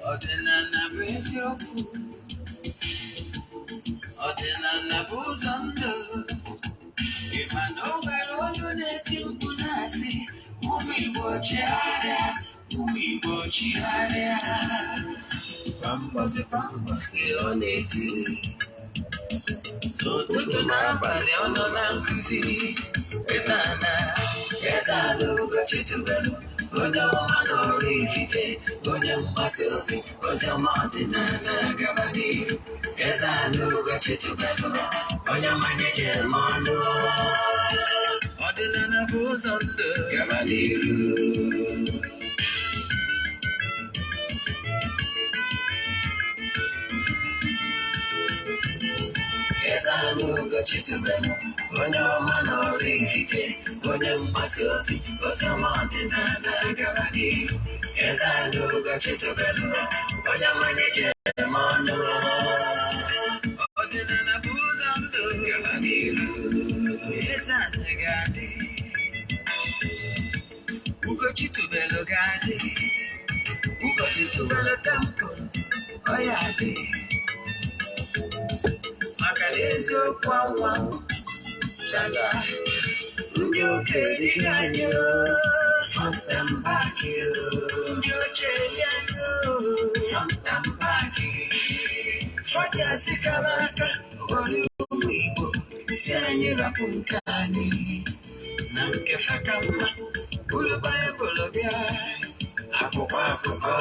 Odinana Igbo, Odinana Buzando, if I know where all your native Bunasi, Ugochi, Ugochi, Bambasi, on it. So to Nabali on Nankuzi, Eze-Ana, Ugochi tubelu. Odinana oraifite, onye mgbasa ozi, oziọma ọdịnala gaba n'ihu. Eze-Ana Ugochi tubelu, onye mmanya jem ọnụ. Ọdịnala bụ ụzọ ndụ gaba n'ihu. Eze-Ana Ugochi tubelu, onye ọma na oraifite, onye mgbasa ozi, oziọma ọdịnala gaba n'ihu. Eze-Ana Ugochi tubelu, onye mmanya jem ọnụ. Ọdịnala bụ ụzọ ndụ gaba n'ihu. Eze-Ana ga-adị, Ugochi tubelu ga-adị, Ugochi tubelu temple, ọ ya adị. Maka na eziokwu anwa chacha, ndị okenye dị anyị fantambaki, ndị ochie dị anyị fantambaki. Fọdụ asị kara aka, onye ụmụ Igbo si anyị rapụ nke anyị na nke faka mma. Bụrụ Baịbụl bịa, akwụkwọ akụkọ,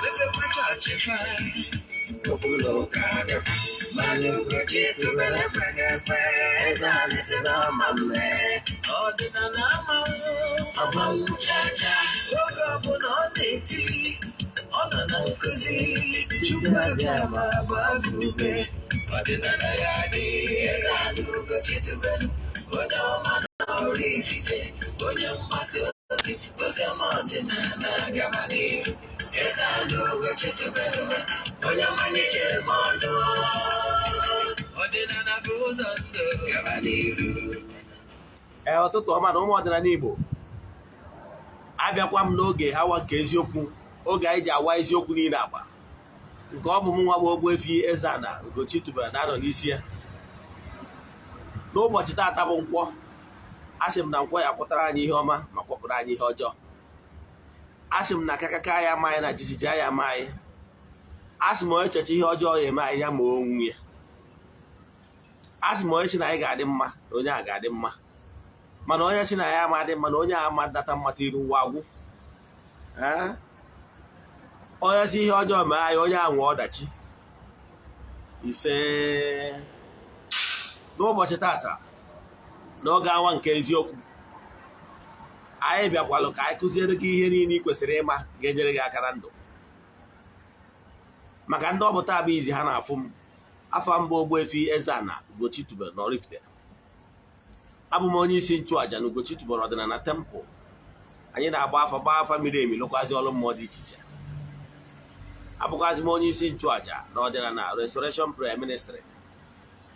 ebe chọọchị fa. Obulo kagakwa, manu Ugochi tubelu ekweghekwe. Eze-Ana si na ọmamme, ọdịnala amanwụ chacha. Oge ọbụla ọ na-eti, ọ nọ na nkuzi. Chukwu abịa ma gbaa ube, ọdịnala ya dị. Eze-Ana Ugochi tubelu, onye ọma na oraifite, onye mgbasa ozi, oziọma ọdịnala gaba n'ihu. Eze-Ana Ugochi tubelu, onye mmanya jem ọnụ. Ọdịnala bụ ụzọ ndụ gaba n'ihu. Ụtụtụ ọma na ụmụ ọdịnala Igbo, abịakwa m n'oge awa nke eziokwu, oge anyị ji awa eziokwu niile agba, nke ọ bụ m nwa bụ Ogbuefi Eze-Ana Ugochi tubelu na-anọ n'isi ya. N'ụbọchị taata bụ nkwọ, asị m na nkwọ ya kwụtara anyị ihe ọma ma kwọpụrụ anyị ihe ọjọọ. Asị m na kakaka ya ama anyị na jijiji ya ama anyị. Asị m onye echeche ihe ọjọọ ya eme anyị ya ma onwe ya. Asị m onye si na anyị ga-adị mma na onye a ga-adị mma, mana onye si na ya ama adị mma na onye a ama data mmata iru ụwa agwụ. Onye si ihe ọjọọ mee anyị, onye a nwee ọdachi ise. N'ụbọchị tata n'oge awa nke eziokwu, anyị bịakwalụ ka anyị kụziere gị ihe niile ị kwesịrị ịma ga-enyere gị aka na ndụ. Maka ndị ọ bụ taa bụ izi ha na-afụ m, afọ mbụ Ogbuefi Eze-Ana Ugochi tubelu na oraifite. Abụ m onye isi nchụaja na Ugochi tubelu ọdịnala temple. Anyị na-agba afa miri emi, lụkwazi ọrụ mmụọ dị iche iche. Abụkwazi m onye isi nchụaja na ọdịnala Restoration Prayer Ministry,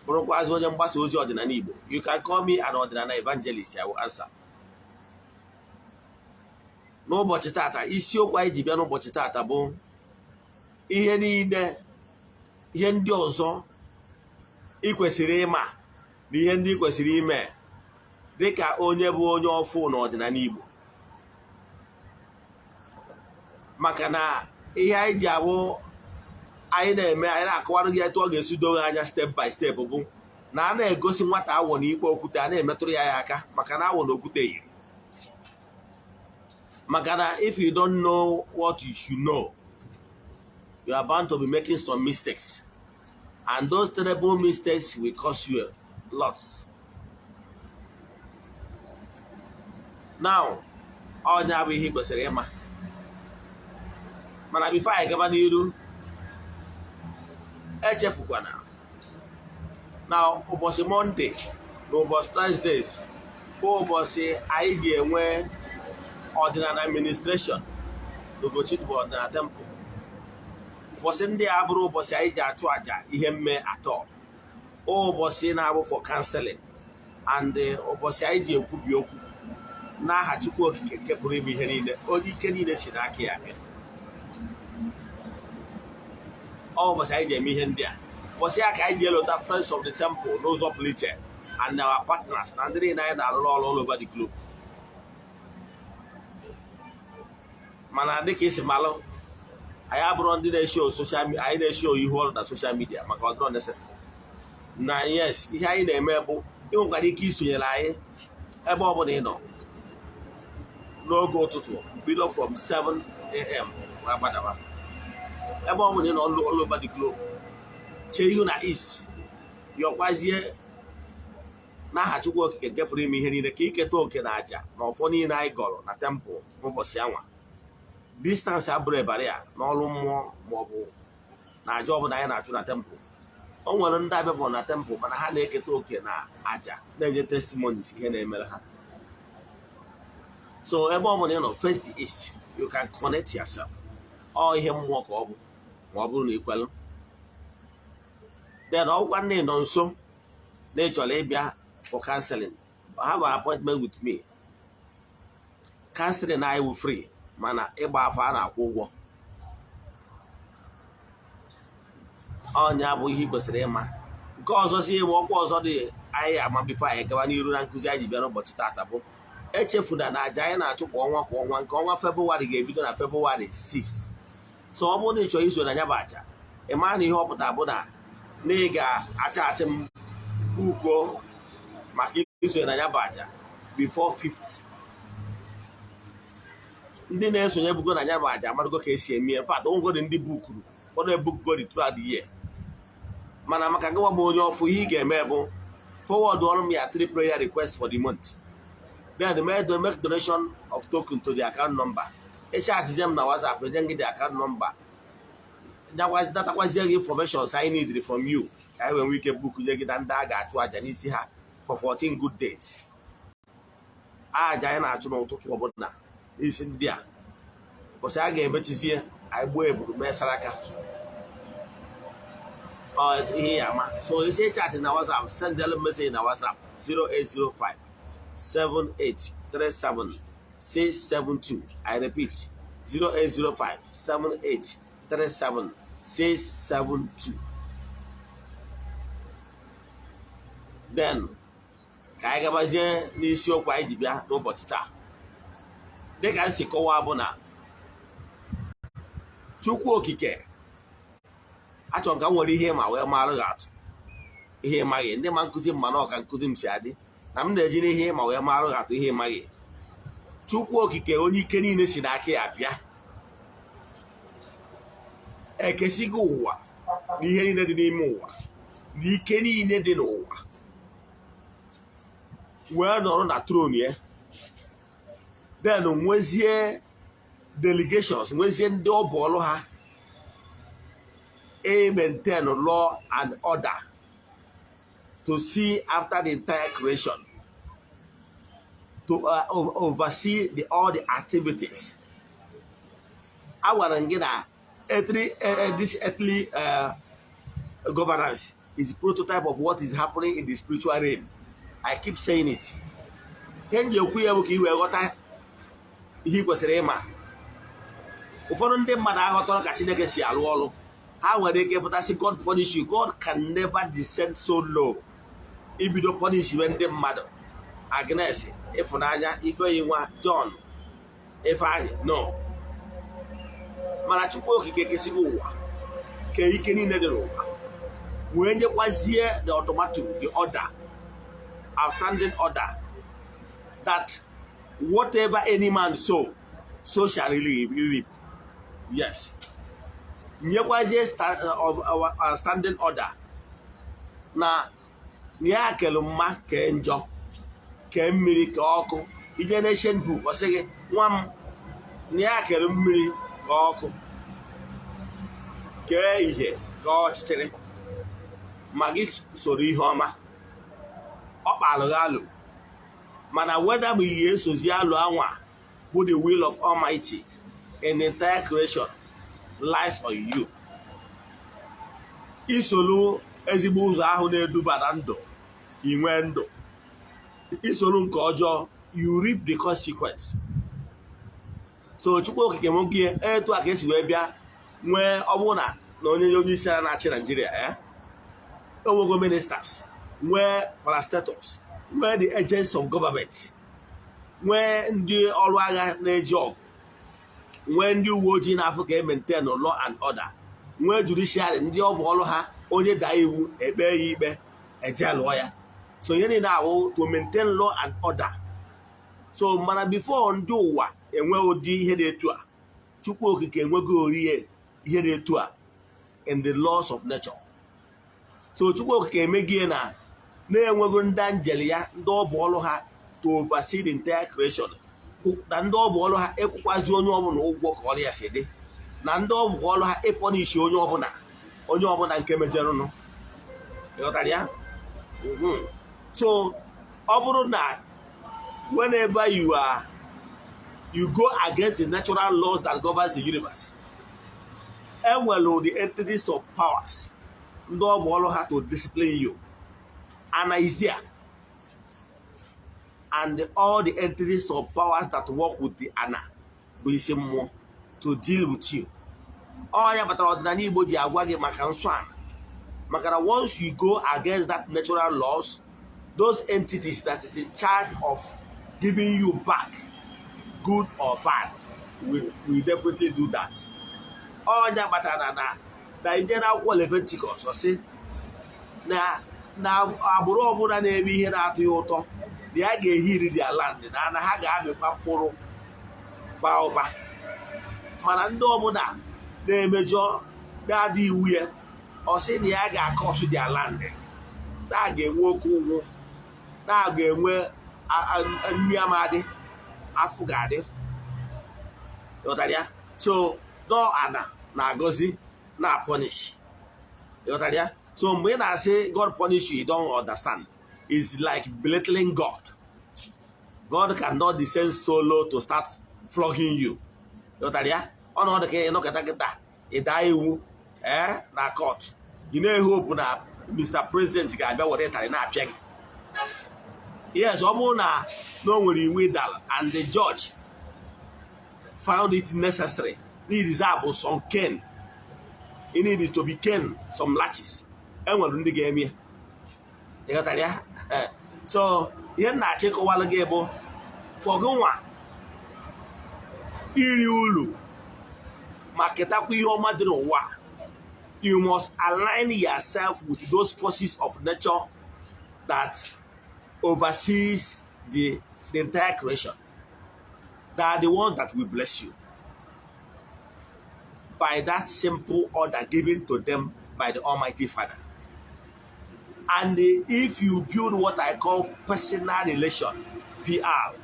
bụrụkwazi onye mgbasa ozi ọdịnala Igbo. You can call me an ọdịnala evangelist, I will answer. N'ụbọchị tata, isiokwu anyị ji bịa n'ụbọchị tata bụ ihe niile, ihe ndị ọzọ ị kwesịrị ịma na ihe ndị ị kwesịrị ime dịka onye bụ onye ọfụ n'ọdịnala Igbo. Maka na ihe anyị ji abụ anyị na-eme, anyị na-akọwarụ gị etu ọ ga-esi doo anya step by step bụ na a na-egosi nwata awọ na ikpe okwute, a na-emetụrụ ya aka maka na awọ na okwute yiri. Maka na if you don't know what you should know, you are bound to be making some mistakes, and those terrible mistakes will cost you a lot. Now, ọ nya bụ ihe ị kwesịrị ịma. mana bifo anyị gaba n'iru echefukwana na ụbọchị Mọnde na ụbọchị Tọzdee bụ ụbọchị anyị ga-enwe ọdịnala administreshọn na Ugochi bụ ọdịnala tempụl. Ụbọchị ndị a bụrụ ụbọchị anyị ji achụ àjà ihe mme atọ, ụbọchị na-abụ for counseling and ụbọchị anyị ji ekwubi okwu n'aha Chukwu Okike nke pụrụ ime ihe niile, onye ike niile si n'aka ya bịa. Ụbọchị anyị ji eme ihe ndị a, ụbọchị ya ka anyị ji elota friends of the temple n'ụzọ pụrụ iche and our partners na ndị niile anyị na-arụrụ ọrụ all over the globe. Mana dịka isi malụ, anyị abụrụ ndị na-esho social media, anyị na-esho ihu ọrụ na social media maka ọdụrọ necessary na yes, ihe anyị na-eme bụ ị nwekwara ike isonyere anyị ebe ọ bụla ị nọ n'oge ụtụtụ bido from 7 a.m. wee gbadaba ebe ọ bụla ị nọ all over the globe. Chee ihu na east yọkwazie n'aha Chukwu Okike nke pụrụ ime ihe niile ka iketa oke na aja na ọfọ niile anyị gọrọ na tempụl n'ụbọchị anwa. Distansị abụrụ ebara ya n'ọrụ mmụọ maọbụ na aja ọbụla anyị na-achụ na tempụl. O nwere ndị abịa bụ na tempụl mana ha na-eketa oke na aja na-enye testimonies ihe na-emere ha. So ebe ọ bụla ị nọ face the east, you can connect yourself. Ọ ihe mmụọ ka ọ bụ ma ọ bụrụ na ikwelu. Then ọgwụkwa ndị nọ nso na ị chọrọ ịbịa for counseling, have an appointment with me. Counseling anyị wụ free, mana ịgba afọ a na-akwụ ụgwọ. Ọnya bụ ihe ị kwesịrị ịma. Nke ọzọ si ịgba ọkwa ọzọ dị anyị ama bifo anyị gawa n'iru na nkụzi anyị bịa n'ụbọchị tata bụ echefuna na aja anyị na-achụ kwa ọnwa nke ọnwa Febụwarị ga-ebido na Febụwarị 6. So ọ bụrụ na ị chọrọ iso na ya bụ aja, ị maa na ihe ọ pụtara bụ na ị ga-achaghachi m uko maka iso na ya bụ aja before 5th. Ndị na-esonye bugo na ya bụ aja amadugo ka esi eme. In fact, onwegodi ndị bukuru ụfọdụ ebukugodi throughout the year. Mana maka gịwa bụ onye ọfụ, ihe ị ga-eme bụ forward ọrụ m ya 3 prayer requests for the month. Then make donation of token to the account number. Echatije m na WhatsApp, enye gị the account number. Datakwazie gị information I need from you ka anyị nwee ike book nye gị na ndị a ga-achụ aja n'isi ha for 14 good days. Aja anyị na-achụ n'ụtụtụ ọbụla n'isi ndị a ụbọchị a ga-emechizie anyị gbuo eburu mee saraka ihe ya ama. So eche chat na WhatsApp, send them message na WhatsApp 0805 7837 672. I repeat 0805 7837 672. Then ka anyị gabazie n'isiokwu anyị ji bịa n'ụbọchị taa. Dịka nsi kọwaa bụ na Chukwu Okike achọrọ ka m nwere ihe ma wee marụ gị atụ ihe ịmaghị. Ndị ma nkụzi m mana ọka nkụzi m si adị na m na-eji n'ihe ma wee marụ gị atụ ihe ịmaghị. Chukwu Okike onye ike niile si n'aka ya bịa ekesigo ụwa na ihe niile dị n'ime ụwa na ike niile dị n'ụwa wee nọrọ na throne ya. Then nwezie delegations, nwezie ndị ọ bụ ọrụ ha maintain law and order to see after the entire creation, to oversee all the activities. Our this earthly governance is a prototype of what is happening in the spiritual realm. I keep saying it. Ihe kwesịrị ịma ụfọdụ ndị mmadụ aghọtara ka Chineke si arụ ọrụ. Ha nwere ike pụtasị God punish you. God can never descend so low ibido punish ndị mmadụ. Agnes, Ịfụnanya, Ifeyinwa, John, Ifeanyị, no. Mana Chukwu Okike kesigo ụwa ka ike niile dị n'ụwa wee nyekwazie the automatic, the order, outstanding order that whatever any man sow, so shall he reap. Yes. Nyekwazie standing order na ya kelu mma ke njọ ke mmiri ke ọkụ. Ije n'ancient book ọ sị gị nwa m ya kelu mmiri ke ọkụ kee ihe ka ọchịchịrị ma gị soro ihe ọma ọ kpalụ gị alụ mana weda bụ ihe esozi alụ anwa bụ the will of Almighty in the entire creation lies on you. Isolu ezigbo ụzọ ahụ na-eduba na ndụ inwe ndụ, isolu nke ọjọọ you reap the consequence. So Chukwu okike nwoke etu a ka esi wee bịa nwee ọbụna na onye isi ala na-achị Nigeria enwego ministers, nwee parastatals, nwee the agents of government, nwee ndị ọrụ agha na-eji ọgụ, nwee ndị uwe ojii na-afụ ka maintain law and order, nwee judiciary ndị ọ bụ ọrụ ha onye daa iwu ekpe ya ikpe eje lụọ ya. So ihe niile ahụ to maintain law and order. So mana before ndị ụwa enwe ụdị ihe dị etu a, Chukwu okike enwego orie ihe dị etu a in the laws of nature. So Chukwu okike emegie na-enwego ndị angel ya ndị ọ bụ ọrụ ha to oversee the entire creation, na ndị ọ bụ ọrụ ha ịkwụkwazi onye ọbụla ụgwọ ka ọrụ ya si dị, na ndị ọ bụ ọrụ ha ịpọnishi onye ọbụla nke mejerụnụ. Ịghọtara ya? So ọ bụrụ na whenever you go against the natural laws that governs the universe, enwere the entities of powers ndị ọ bụ ọrụ ha to discipline you. Ana is there, and all the entities of powers that work with the Ana bụ isi mmụọ to deal with you. Ọ ya batara ọdịnala Igbo ji agwa gị maka nsọ ana, maka na once you go against that natural laws, those entities that is in charge of giving you back, good or bad, will definitely do that. Ọ ya batara na ije na akwụkwọ Leviticus ọsị na agbụrụ ọbụla na-eme ihe na-atọ ya ụtọ na ya ga-ehiri their land, na ha ga-amịkwa mkpụrụ baa ụba. Mana ndị ọbụla na-emejọ na-adị iwu ya, ọ sị na ya ga-akọsụ their land, na ga-enwe oke ụgwụ, na ga-enwe nri amadị, afụ ga-adị. Ịghọtara ya? So nọ ana na-agọzi na punish. Ịghọtara ya? So mgbe ị na-asị God punish you, you don't understand. It's like belittling God. God cannot descend solo to start flogging you. Ịghọtara ya? Ọnọdụ ka ịnọkọta kịta ịda iwu na court, ị na-ehope na Mr. President ga-abịa were ịtarị na-apịa gị. Yes, ọ bụrụ na o nwere iwu ịdala and the judge found it necessary, need deserve some cane, it needs to be cane some latches, enwere ndị ga-eme. Ịghọtara ya? So ihe na-achọ ịkọwalụ gị bụ for gị nwa iri ulu ma ketakwa ihe ọma dị n'ụwa, you must align yourself with those forces of nature that oversees the entire creation. They are the ones that will bless you by that simple order given to them by the Almighty Father. And if you build what I call personal relation, PR,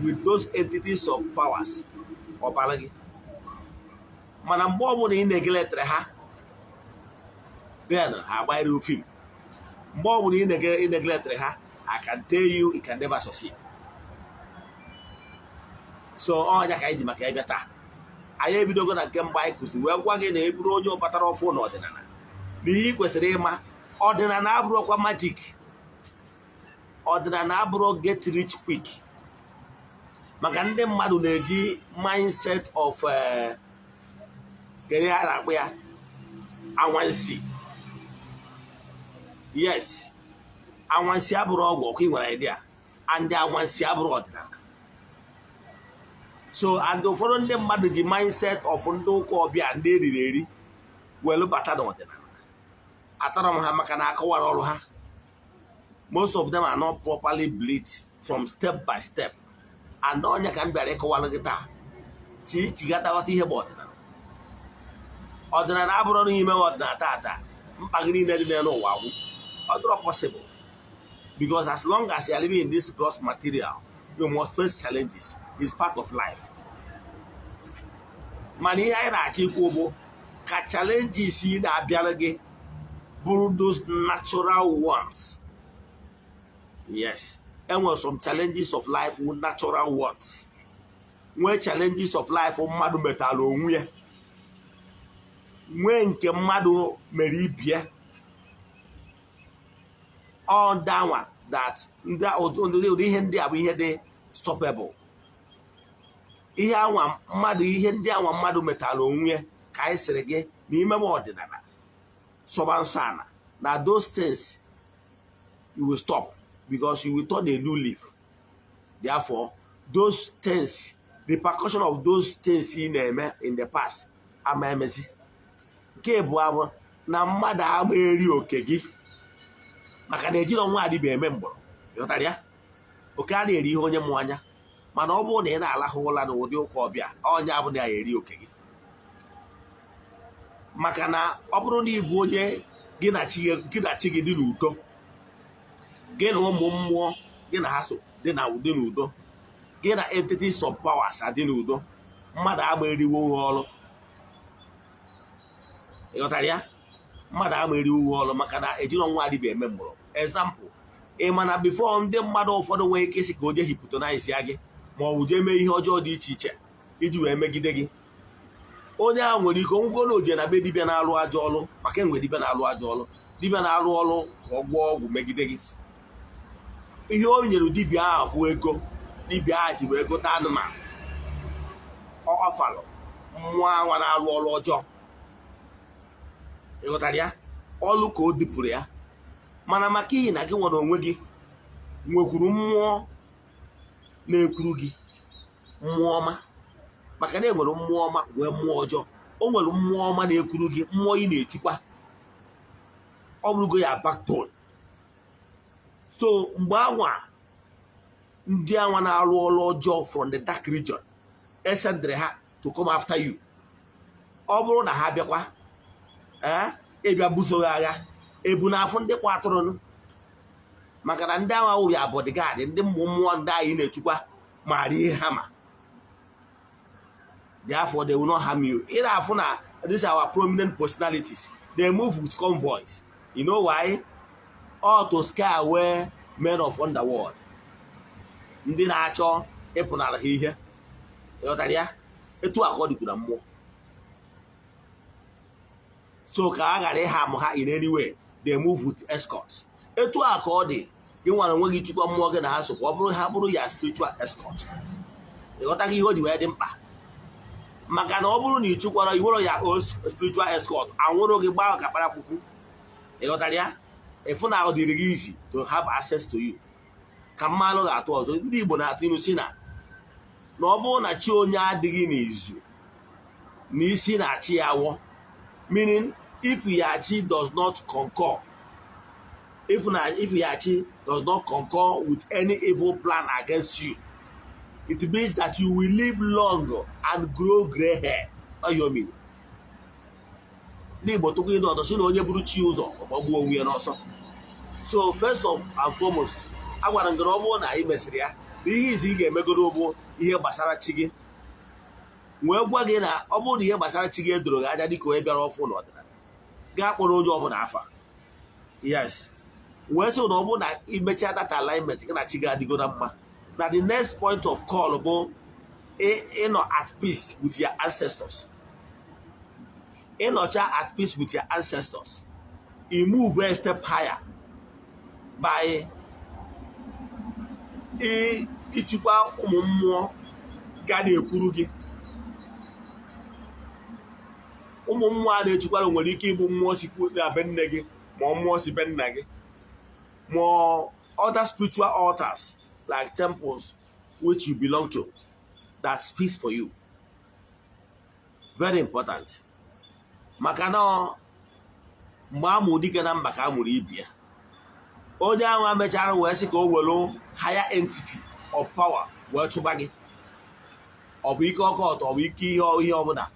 with those entities of powers, mana mgbe ọbụla ị na-egeletere ha, then ha agbanyere film. Mgbe ọbụla ị na-egeletere ha, I can tell you it can never succeed. So ọnya ka anyị dị maka ebe taa. Anyị ebidogo na nke mgbe anyị kụziri wee gwa gị na eburu onye ọbatara ọfụ n'ọdịnala na ihe ị kwesịrị ịma. Ọdịnala abụrụkwa magic. Ọdịnala abụrụ get rich quick. Maka ndị mmadụ na-eji mindset of kedu ya na-akpụ ya anwansi. Yes, anwansi abụrụ ọgwụ ọkụ ị nwere idea, and anwansi abụrụ ọdịnala. So and ụfọdụ ndị mmadụ ji mindset of ndị ụka ọbịa ndị eriri eri welu bata n'ọdịnala. Atara m ha maka na akọwara ọrụ ha. Most of them are not properly built from step by step. And onye ka m bịara ịkọwara gị taa chighọta ihe bụ ọdịnala. Ọdịnala abụrụ n'ime ọdịnala tata mkpa gị niile dị n'ụwa agwụ. Ọ dịrọ possible, because as long as you are living in this gross material, you must face challenges. It's part of life. Mana ihe anyị na-achọ ikwu bụ ka challenges yi na-abịara gị bụrụ those natural ones. Yes, enwere some challenges of life with natural ones. Nwee challenges of life mmadụ metara onwe ya, nwee nke mmadụ mere ibie. All downward that ụdị ihe ndị a bụ ihe dị stoppable. Ihe ndị anwa mmadụ metara onwe ka anyị sịrị gị n'ime ọdịnala sọba nsọ ana na those things you will stop because you will turn a new leaf. Therefore, those things, repercussion of those things ị na-eme in the past ama emezi. Nke bụ abụ na mmadụ ama eri oke gị maka na ejiri ọnwa adịbe eme mgbọrọ. Ịghọtara ya? Oke a na-eri ihe onye mụ anya, mana ọ bụrụ na ị na-alahụ ụra n'ụdị ụka ọbịa, onye abụ na ya eri oke gị. Maka na ọ bụrụ na ị bụ onye gị na chi gị dị n'udo, gị na ụmụ mmụọ gị na ha so dị n'udo, gị na entities of powers adị n'udo, mmadụ ama eriwo uwe ọrụ. Ịghọtara ya? Mmadụ ama eriwo uwe ọrụ maka na ejiri ọnwa adịbe eme mgbọrọ. Example, ị ma na before ndị mmadụ ụfọdụ nwere ike isi ka o je hypnotize gị ma ọ bụ jee mee ihe ọjọọ dị iche iche iji wee megide gị. Onye ahụ nwere ike onwugo na oje na be dibịa na-alụ ajọ ọrụ, maka enwe dibịa na-alụ ajọ ọrụ, dibịa na-alụ ọrụ ka ọ gwọọ ọgwụ megide gị. Ihe o nyere dibịa ahụ bụ ego, dibịa ahụ ji wee gote anụmanụ ọfalụ mmụọ anwa na-alụ ọrụ ọjọọ. Ịghọtara ya? Ọlụ ka o dipụrụ ya, mana maka ihe na gị nwere onwe gị nwekwuru mmụọ na-ekwuru gị mmụọ ọma, maka na enwere mmụọ ọma wee mmụọ ọjọọ. O nwere mmụọ ọma na-ekwuru gị, mmụọ ị na-echukwa, ọ bụrụgo ya backbone. So mgbe ndị anwa na-alụ ọrụ ọjọọ from the dark region esendịrị ha to come after you, ọ bụrụ na ha bịakwa ịbịa buso gị agha, ebu n'afọ ndị kwa atụrụ, maka na ndị anwa wụrụ ya bodyguard, ndị mmụọ ndị anyị na-echukwa maara ihe ha ma. Therefore, they will not harm you. Ị na-afụ na these are our prominent personalities. They move with convoys. You know why? All to scare away men of underworld. Ndị na-achọ ịpụnara ha ihe. Ịghọtara ya? Etu a ka ọ dịkwara mmụọ. So ka a ghara ịha amụ ha in any way, they move with escorts. Etu a ka ọ dị, gị nwere onwe gị chukwa mmụọ gị na ha so ka ọ bụrụ ha bụrụ ya spiritual escort. Ịghọtaghị ihe o ji wee dị mkpa. Maka na ọ bụrụ na ị chụkwara iwere ya spiritual escort, anwụrụ gị gbaa ka kparakwukwu. Ịghọtara ya? Ịfụ na ọ dịrị gị easy to have access to you. Ka mmanụ ga-atụ ọzọ, ndị Igbo na-atụ ilu si na ọ bụrụ na chi onye adịghị n'izu na isi na-achị ya awọ, meaning if Yachi does not concur, if Yachi does not concur with any evil plan against you, it means that you will live long and grow gray hair. What you mean? So first and foremost, I want to go na imesiri ya. Ihe izi ga-emegoro bụ ihe gbasara chi gị. Wee gwa gị na ọ bụrụ na ihe gbasara chi gị edoro gị anya dịka onye bịara ọfụ n'ọdịnala, gaa kpọrọ onye ọbụla afa. Yes. Wee sị na ọ bụrụ na imechaa data alignment gị na chi gị adịgo na mma, na the next point of call bụ ịnọ at peace with your ancestors. Ịnọcha at peace with your ancestors. You move a step higher by ịchịkwa ụmụ mmụọ ga na-ekwuru gị. Ụmụ mmụọ a na-echikwara nwere ike ịbụ mmụọ sikwu na be nne gị ma mmụọ si be nna gị, ma other spiritual altars like temples which you belong to that speaks for you. Very important. Maka na mgbe a mụrụ dike na mba ka a mụrụ ibi ya. Onye ahụ mechara wee sị ka o were higher entity of power wee chụba gị. Ọ bụ ike ọkọt, ọ bụ ike ihe ọbụla.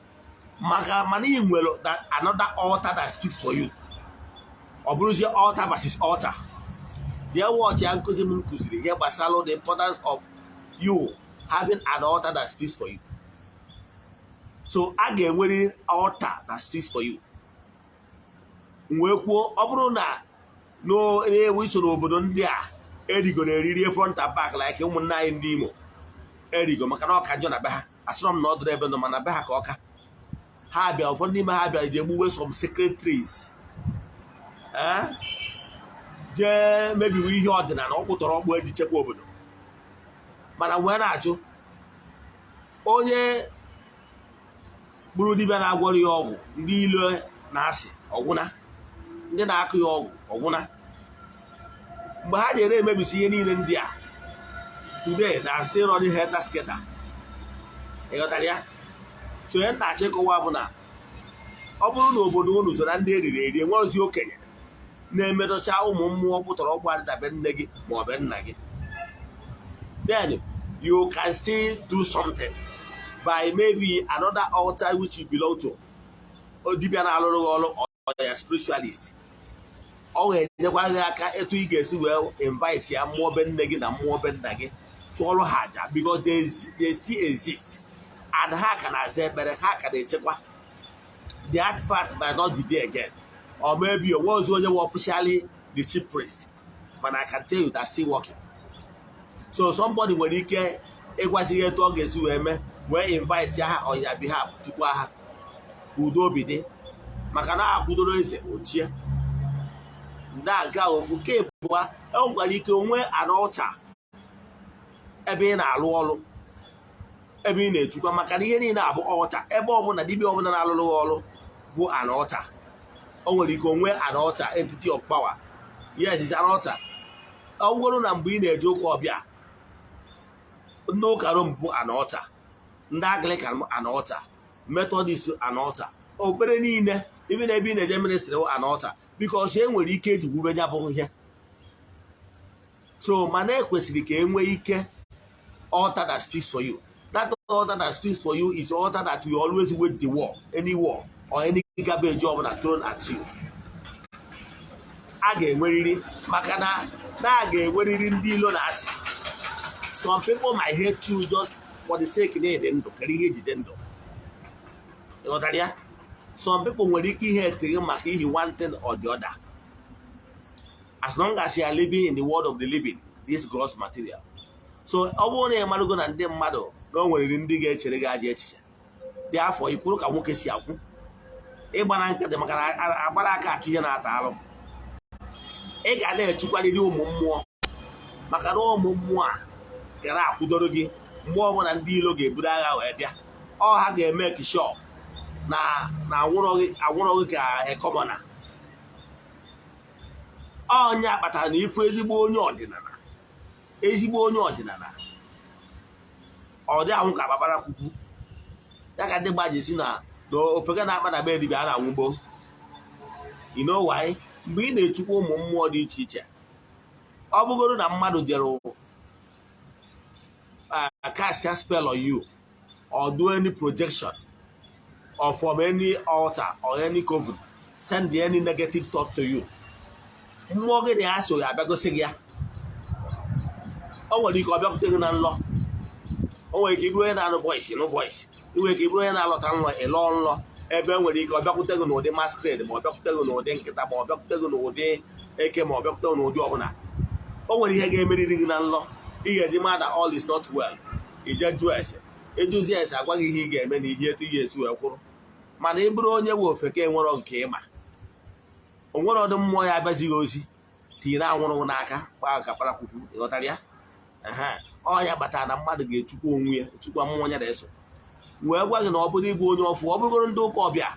Mana ị nwere another altar that speaks for you. Ọ bụrụzie altar versus altar. Dear watch ya nkụzi m nkụziri ihe gbasara the importance of you having an altar that speaks for you. So a ga-enwere altar that speaks for you. Wee kwuo ọ bụrụ na na-ewu isoro obodo ndị a erigo na-eriri front and back like ụmụnna anyị ndị Imo erigo maka na ọka njọ na be ha asụrọ m na ọ dụrụ ebe nọ mana be ha ka ọka ha bịa ụfọdụ n'ime ha bịa je egbuwe some sacred trees jee mebiwe ihe ọdịnala ọkpụtọrọ ọkpụ eji chekwa obodo mana wee na-ajụ onye bụrụ dibịa na-agwọrọ ya ọgwụ ndị ilo na-asị ọgwụna ndị na-akụ ya ọgwụ ọgwụna mgbe ha jere emebisi ihe niile ndị a today na still running helter skelter ịghọtara ya so ihe nna-achọ ịkọwa bụ na ọ bụrụ na obodo unu so na ndị eriri eri enwe ozi okenye na-emetụcha ụmụ mmụọ pụtara ọgwụ adịdabe nne gị ma ọ bụ nna gị, then you can still do something by maybe another altar which you belong to. Dibịa na-alụrụ gị ọrụ ya spiritualist ọ ga-enyekwa gị aka etu ị ga-esi wee invite ya mmụọ be nne gị na mmụọ be nna gị chụọrụ ha aja because they still exist and ha ka na-aza ekpere, ha ka na-echekwa. The artifact might not be there again or maybe o nweozi onye were officially the chief priest, but I can tell you that's still working. So somebody nwere ike ịgwazi ya etu ọ ga-esi wee mee wee invite ya ha on your behalf chukwa ha udo obi dị maka na akwụdoro eze ochie na-aga ofu nke bụa enwekwara ike onwe an altar ebe ị na-alụ ọrụ ebe ị na-echukwa maka na ihe niile abụ altar ebe ọbụla dibịa ọbụla na-alụrụ ọrụ bụ an altar. O nwere ike onwe an altar entity of power. Yes, it's an altar. Ọ bụrụ na mgbe ị na-eje ụka ọbịa ndị ụka Rom bụ an altar, ndị Anglican an altar, Methodist an altar, okpere niile ebe na ebe ị na-eje ministry an altar because e nwere ike ejigwube ya bụ ihe. So mana ekwesịrị ka e nwee ike altar that speaks for you. That altar that speaks for you is altar that will always wage the war, any war or any garbage ọbụla thrown at you. A ga-enwerịrị maka na a ga-enwerịrị ndị ilo na-asị. Some people might hate you just for the sake na ịdị ndụ kere ihe ejide ndụ. Ịghọtara ya? Some people nwere ike ihe etere maka ihi one thing or the other. As long as you are living in the world of the living, this gross material. So ọ bụrụ na ị marụgo na ndị mmadụ na o nweriri ndị ga-echere gị aja echiche dị afọ ikwuru ka nwoke si akwụ ịgba na nkịtị maka na agbara aka atụ ihe na-ata alụ. Ị ga na-echukwarịrị ụmụ mmụọ maka na ụmụ mmụọ a gara akwụdoro gị mgbe ọbụla ndị ilo ga-eburu agha wee bịa ọ ha ga-eme kishọ na anwụrọ gị ka ekọmọna. Onye akpatara na ifu ezigbo onye ọdịnala ọ dị anwụ ka akpakpara kwukwu ya ka ndị gbaji si na ofeke na-akpa na be dibịa a na-anwụgbo. You know why? Mgbe ị na-echukwa ụmụ mmụọ dị iche iche ọ bụgoro na mmadụ jere cast a spell on you or do any projection or from any altar or any coven send any negative thought to you, mmụọ gị na ya so ya abịagosi gị ya. O nwere ike ọ bịakwute gị na nlọ, o nwere ike ịbụ onye na-anụ voice ịnụ voice, i nwere ike ịbụ onye na-alọta nlọ ịlọ nlọ ebe e nwere ike ọ bịakwute gị n'ụdị masquerade ma ọ bịakwute gị n'ụdị nkịta ma ọ bịakwute gị n'ụdị eke ma ọ bịakwute gị n'ụdị ọbụla. O nwere ihe ga-emeriri gị na nlọ ị ga-eji ma na all is not well. Ije jụọ ese ejuzi ese agwa gị ihe ị ga-eme na ihe etu ị ga-esi wee kwụrụ. Mana ị bụrụ onye bụ ofeke enwero nke ịma o nwere ọdụ mmụọ ya abịazighị ozi tinyere anwụrụ n'aka gbaa kapara kwukwu. Ịghọtara ya? Ọnya batara na mmadụ ga-echukwa onwe ya echukwa mmụọ ya na-eso wee gwa gị na ọ bụrụ ịbụ onye ọfụ ọ bụgoro ndị ụka ọbịa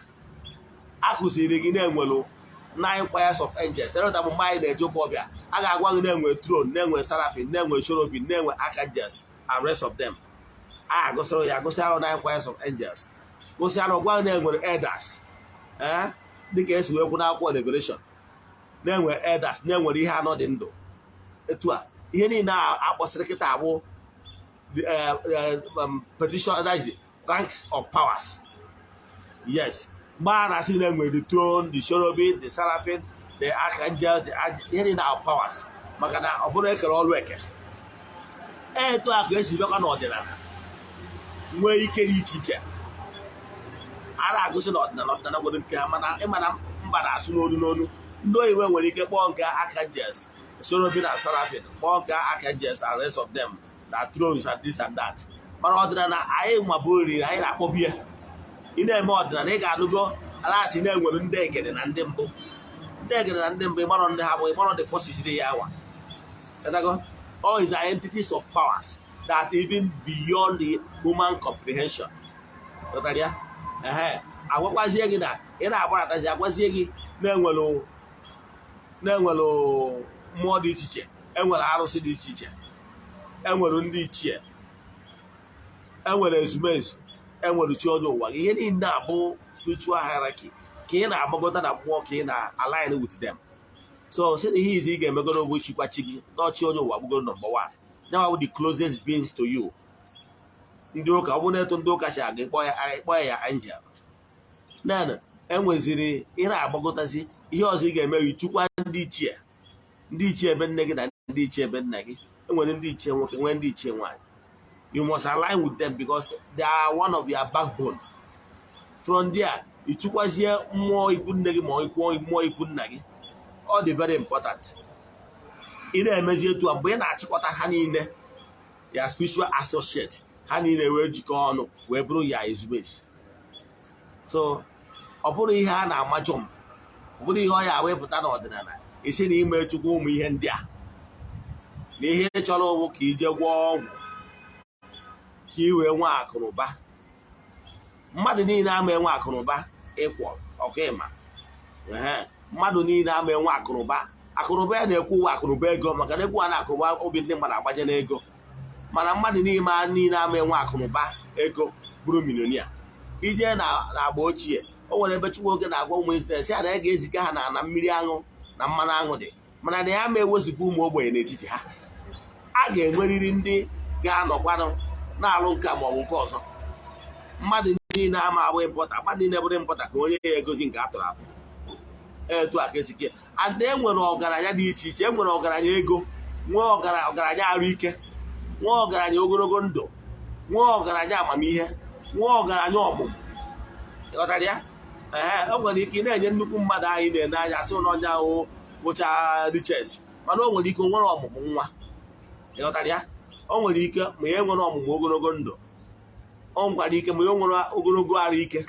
akụziri gị na-enwelu 9 choirs of angels. Erọta mgbe anyị na-eje ụka ọbịa a ga-agwa gị na-enwe throne, na-enwe seraphim, na-enwe cherubim, na-enwe archangels and rest of them. A gụsịrị ya gụsị arụ 9 choirs of angels, gụsị arụ gwa na enwere elders dịka esi wee kwu n'akwụkwọ Revelation, na-enwe elders, na-enwere ihe anọ dị ndụ. Etu a ihe niile akpọsịrị kịta abụ petition ranks of powers. Yes, man has seen them with the throne, the cherubim, the seraphim, the archangels, ihe niile are powers maka na ọ bụrụ ekere ọrụ eke. Etu a ka esi bịakwa n'ọdịnala nwee ike dị iche iche a na-agụsị na ọdịnala nwere nke ha, mana ịmana mba na-asụ n'onu n'onu. Ndị oyibo nwere ike kpọọ nke Archangels, Cherubim and Seraphim, kpọọ nke Archangels and rest of them, na thrones and this and that. Mana ọdịnala anyị mabụ oriri anyị na-akpọbi ya. Ị na-eme ọdịnala ị ga-anụgo alasị na-enwere ndị egede na ndị mbụ. Ndị egede na ndị mbụ ịmarọ ndị ha bụ ịmarọ the forces dị ya nwa. All is the entities of powers that even beyond the human comprehension. Agwakwazie gị na ị na-agbaratazi agwazie gị na-enwere mmụọ dị iche iche, enwere arụsị dị iche iche, enwere ndị ichie, enwere ezumezu, enwere chi onye ụwa gị. Ihe niile abụ spiritual hierarchy ka ị na-agbagọta na mmụọ ka ị na-align with them. So say ihe izi ị ga-emegoro bụ chikwa chi gị n'ọchị onye ụwa bụgoro number one. Now the closest beings to you. Ndị ụka ọ bụ na etu ndị ụka si aga ịkpọ ya angel. Nana enweziri ị na-agbagọtazi ihe ọzọ ị ga-eme ichukwa ndị ichie. Ndị ichie ebe nne gị na ndị ichie ebe nna gị. Enwere ndị ichie nwoke nwee ndị ichie nwaanyị. You must align with them because they are one of your backbone. From there, ichukwazie mmụọ ikwu nne gị ma mmụọ ikwu nna gị. All the very important. Ị na-emezi etu a mgbe ị na-achịkọta ha niile ya spiritual associate, ha niile wee jikọọ ọnụ wee bụrụ ya ezumezu. So ọ bụrụ ihe a na-ama jọm, ọ bụrụ ihe ọ ya wepụta n'ọdịnala isi na ime chukwu ụmụ ihe ndị a na ihe chọrọ ụwụ ka ije gwọọ ọgwụ ka ị wee nwe akụnụba. Mmadụ niile ama enwe akụnụba ịkwọ ọkụ ịma. Mmadụ niile ama enwe akụnụba. Akụnụba ya na-ekwu ụwa akụnụba ego maka na ekwu a na-akụba obi ndị mmadụ agbaje n'ego. Mana mmadụ niile ama enwe akụnụba ego bụrụ milionia. Ije na agba ochie o nwere ebe Chukwu oge na-agwa ụmụ Izrel sị ya na ya ga-eziga ha na mmiri aṅụ na mmanụ aṅụ dị, mana na ya ma eweziga ụmụ ogbenye n'etiti ha. A ga-enwerịrị ndị ga-anọkwanụ na-alụ nka ma ọ bụ nke ọzọ. Mmadụ niile ama abụ ịmpọta, mmadụ niile bụrụ ịmpọta ka onye ya egozi nke atụrụ atụ. Etu a ka esi ke. Ada enwere ọgaranya dị iche iche, enwere ọgaranya ego, nwee ọgaranya arụ ike, nwee ọgaranya ogologo ndụ, nwee ọgaranya amamihe, nwee ọgaranya ọmụmụ. Ịghọtara ya? O nwere ike ị na-enye nnukwu mmadụ anyị na-ene anya sị na onye ahụ bụcha riches, mana o nwere ike o nwere ọmụmụ nwa. Ịghọtara ya? O nwere ike ma ya nwere ọmụmụ ogologo ndụ, o nwekwara ike ma ya nwere ogologo arụ ike.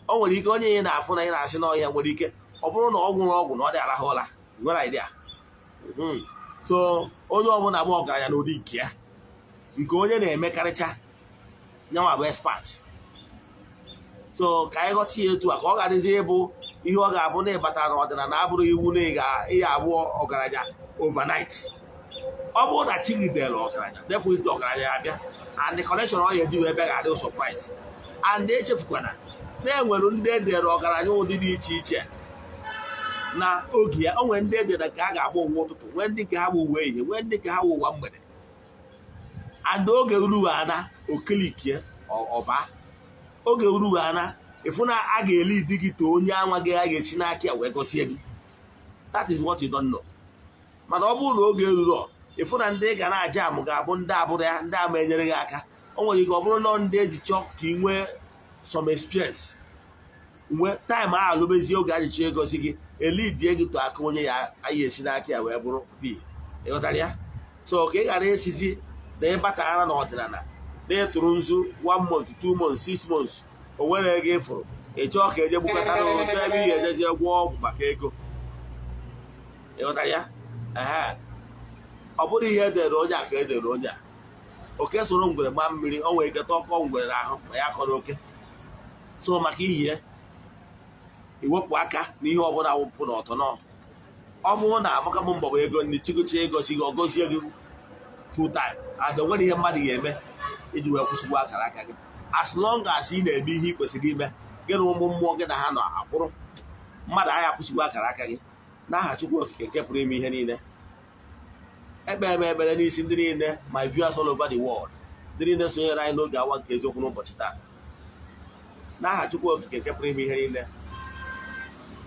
O nwere ike onye ị na-afụ na ị na-asị n'ọhịa nwere ike ọ bụrụ na ọ gwụrụ ọgwụ na ọ dị arahụ ụra. Nwere idea. So onye ọbụla bụ ọgaranya n'ụdị nke ya, nke onye na-emekarịcha nyanwa bụ expert. So ka anyị ghọta ya etu a ka ọ ga-adịzi ịbụ ihe ọ ga-abụ na ịbata n'ọdịnala abụrụ iwu na ị ga-abụ ọgaranya overnight. Ọ bụrụ na chi gị dere ọgaranya, definitely ọgaranya abịa, and the connection ọ ga-eji wee bịa ga-adị surprise. And echefukwana na-enwere ndị edere ọgaranya ụdị dị iche iche na oge ya. O nwere ndị edere ka a ga-agba ụwa ụtụtụ, nwee ndị nke ha bụ uwe ehihie, nwee ndị nke ha bụ ụwa mgbede. And oge uruwe ana okilikie ọba, oge uruwe ana ịfụ na a ga-eli di gị too onye anwa gị a ga-echi n'aka ya wee gosie gị. That is what you don't know. Mana ọ bụrụ na oge eruru ịfụ na ndị ga na-aja amụ ga-abụ ndị abụrụ ya, ndị ama enyere gị aka. O nwere ike ọ bụrụ na ndị eji chọọ ka ị nwee some experience, nwee taịm ahụ alụbezie oge ajichi egosi gị elidie gị too aka onye ya anyị esi n'aka ya wee bụrụ di. Ịghọtara ya? So ka ị ghara esizi na ịbatara n'ọdịnala na ịtụrụ nzu 1 month, 2 months, 6 months o nwere ego ịfụrụ ị chọọ ka eje gbukọtara otu ebe ị ga-ejezie gwọọ ọgwụ maka ego. Ịghọtara ya? Ọ bụrụ ihe edere onye a ka edere onye a. Oke soro ngwere gba mmiri, o nwere ike tọkọ ngwere n'ahụ ma ya kọrọ oke. So maka ihe iwepụ aka n'ihe ọbụla wụpụ n'ọtọ nọ. Ọ bụrụ na amaka m mbọ ego ndị chịkọcha ego si gị ọ gọzie gị full time, and o nwere ihe mmadụ ga-eme iji wee kwụsịgbu akara aka gị. As long as ị na-eme ihe ị kwesịrị ime, gị na ụmụ mmụọ gị na ha nọ akwụrụ, mmadụ agha akwụsịgbu akara aka gị n'aha Chukwu Okike nke pụrụ ime ihe niile. Ekpere m ekpere n'isi ndị niile, my viewers all over the world, ndị niile sonyere anyị n'oge awa nke eziokwu n'ụbọchị taata. N'aha Chukwu Okike nke pụrụ ime ihe niile,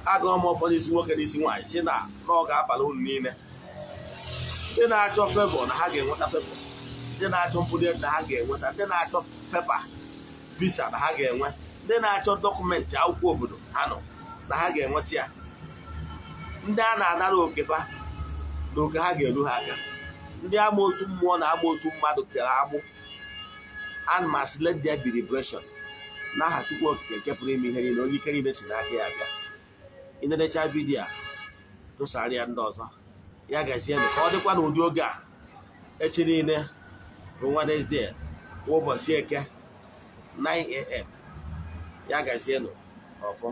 agụọ m ụfọdụ isi nwoke na isi nwaanyị si na ọ ga-abalị unu niile. Ndị na-achọ fevọ na ha ga-enweta fevọ, ndị na-achọ mpụrụ na ha ga-enweta, ndị na-achọ pepa visa na ha ga-enwe, ndị na-achọ dọkụmentị akwụkwọ obodo ha nọ na ha ga-enweta ya. Ndị a na-anara okefa na oke ha ga-eru ha aka. Ndị amoosu mmụọ na amoosu mmadụ kere agbụ, ana m asị let there be liberation n'aha Chukwu Okike nke pụrụ ime ihe niile, onye ike niile si n'aka ya abịa. Ịnenecha vidiyo a tụsara ya ndị ọzọ, ya gazienụ ka ọ dịkwa n'ụdị oge a echi niile bụ Wednesday, ụbọchị Eke 9 AM. Ya gazienụ ọfọ.